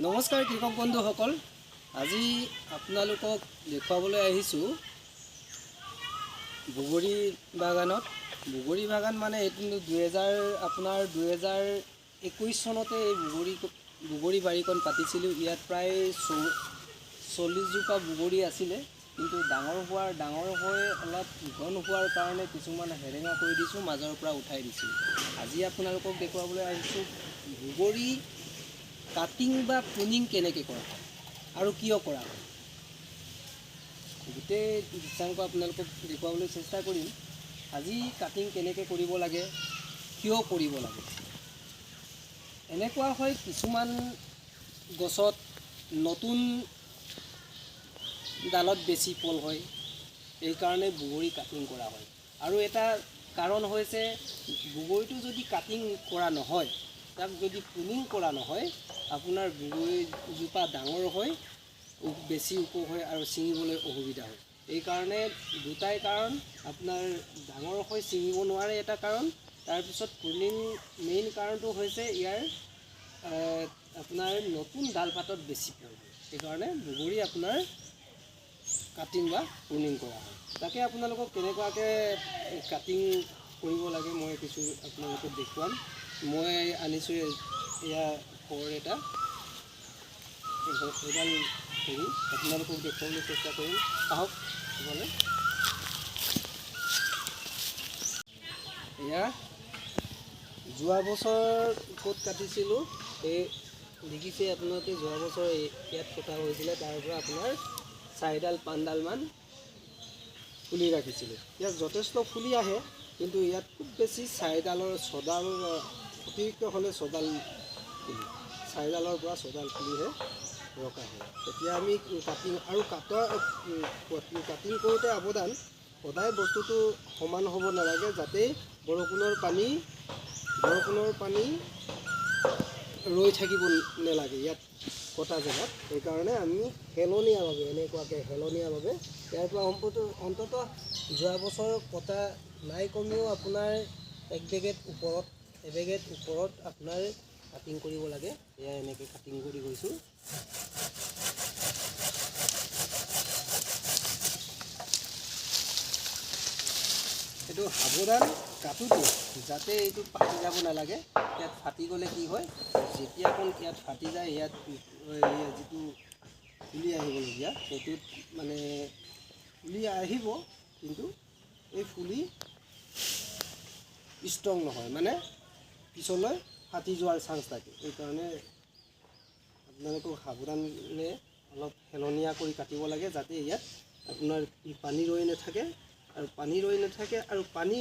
নমস্কাৰ কৃষক বন্ধুসকল, আজি আপোনালোকক দেখুৱাবলৈ আহিছোঁ বগৰী বাগানত। বগৰী বাগান মানে এইটো 2021 চনতে এই বগৰী বাৰীখন পাতিছিলোঁ। ইয়াত প্ৰায় 40জোপা বগৰী আছিলে, কিন্তু ডাঙৰ হৈ অলপ ঘন হোৱাৰ কাৰণে কিছুমান হেৰেঙা কৰি দিছোঁ, মাজৰ পৰা উঠাই দিছোঁ। আজি আপোনালোকক দেখুৱাবলৈ আহিছোঁ বগৰী কাটিং বা প্ৰুনিং কেনেকৈ কৰা হয় আৰু কিয় কৰা হয়। গোটেই দৃশ্যাংশ আপোনালোকক দেখুৱাবলৈ চেষ্টা কৰিম। আজি কাটিং কেনেকৈ কৰিব লাগে, কিয় কৰিব লাগে। এনেকুৱা হয়, কিছুমান গছত নতুন ডালত বেছি ফল হয়, এইকাৰণে বগৰী কাটিং কৰা হয়। আৰু এটা কাৰণ হৈছে, বগৰীটো যদি কাটিং কৰা নহয়, তাক যদি প্ৰুনিং কৰা নহয়, আপোনাৰ বগৰীজোপা ডাঙৰ হয়, বেছি ওখ হয় আৰু ছিঙিবলৈ অসুবিধা হয়। এইকাৰণে দুটাই কাৰণ, আপোনাৰ ডাঙৰ হৈ ছিঙিব নোৱাৰে এটা কাৰণ, তাৰপিছত প্ৰুনিং মেইন কাৰণটো হৈছে ইয়াৰ আপোনাৰ নতুন ডালপাতত বেছি ফল হয়। সেইকাৰণে বগৰী আপোনাৰ কাটিং বা প্ৰুনিং কৰা হয়। তাকে আপোনালোকক কেনেকুৱাকৈ কাটিং কৰিব লাগে মই কিছু আপোনালোকক দেখুৱাম। মই আনিছোঁ এয়া খৰ এটা, এডাল হেৰি আপোনালোকক দেখুৱাবলৈ চেষ্টা কৰিম। আহক মানে এয়া যোৱা বছৰ ক'ত কাটিছিলোঁ, এই দেখিছে আপোনালোকে যোৱা বছৰ ইয়াত কটা হৈছিলে। তাৰ পৰা আপোনাৰ 4-5ডালমান পুলি ৰাখিছিলোঁ। ইয়াত যথেষ্ট পুলি আহে, কিন্তু ইয়াত খুব বেছি 6ডাল অতিৰিক্ত হ'লে 6ডাল পুলি, 4ডালৰ পৰা 6ডাল পুলিহে ৰখা হয়। তেতিয়া আমি কাটিং কৰোঁতে সাৱধান, সদায় বস্তুটো সমান হ'ব নালাগে, যাতে বৰষুণৰ পানী ৰৈ থাকিব নালাগে ইয়াত কটা জেগাত। সেইকাৰণে আমি হেলনীয়াভাৱে ইয়াৰ পৰা অন্ততঃ যোৱা বছৰ কটা নাই কমেও আপোনাৰ এবেগেত ওপৰত আপোনাৰ কাটিং কৰিব লাগে। এয়া এনেকৈ কাটিং কৰি গৈছোঁ। এইটো সাৱধান কাটোতে, যাতে এইটো ফাটি যাব নালাগে। ইয়াত ফাটি গ'লে কি হয়, যেতিয়াখন ইয়াত ফাটি যায়, ইয়াত যিটো পুলি আহিবলগীয়া সেইটোত মানে পুলি আহিব, কিন্তু এই পুলি ষ্ট্ৰং নহয়, মানে পিছলৈ ফাটি যোৱাৰ চান্স থাকে। সেইকাৰণে আপোনালোকক সাৱধানে অলপ হেলনীয়া কৰি কাটিব লাগে, যাতে ইয়াত আপোনাৰ পানী ৰৈ নাথাকে। আৰু পানী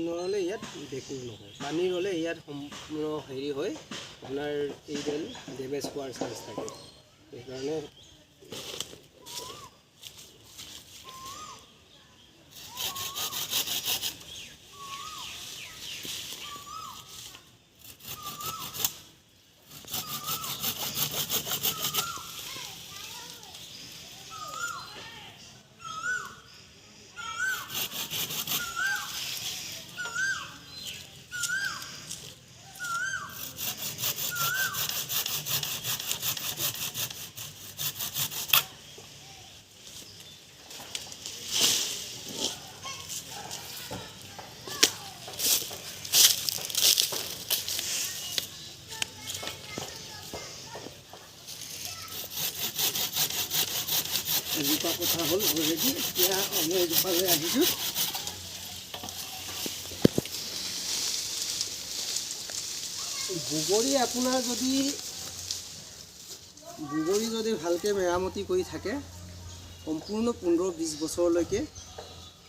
নৰলে ইয়াত ভেঁকুৰ নহয়। পানী ৰ'লে ইয়াত সম্পূৰ্ণ হেৰি হয়, আপোনাৰ এইডাল ডেমেজ হোৱাৰ চান্স থাকে। সেইকাৰণে এজোপা কথা হ'ল অলৰেডি, এতিয়া অন্য এজোপালৈ আহিছোঁ। বগৰী আপোনাৰ বগৰী যদি ভালকৈ মেৰামতি কৰি থাকে, সম্পূৰ্ণ 15-20 বছৰলৈকে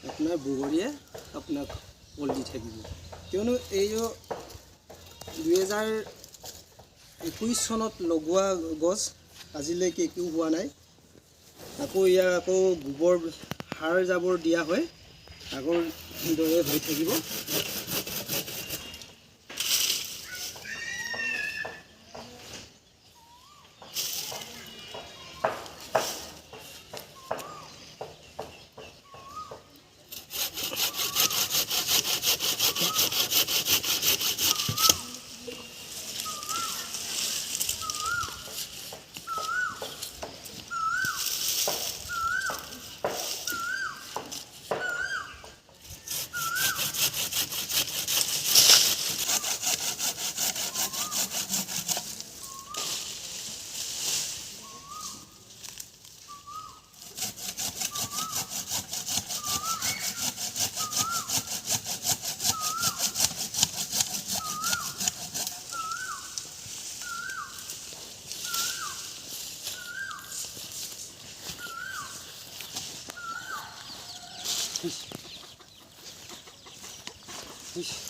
আপোনাৰ বগৰীয়ে আপোনাক ফল দি থাকিব। কিয়নো এই 2021 চনত লগোৱা গছ আজিলৈকে একো হোৱা নাই। ইয়াক গোবৰ সাৰ জাবৰ দিয়া হয়, আগৰ দৰে হৈ থাকিব। ইস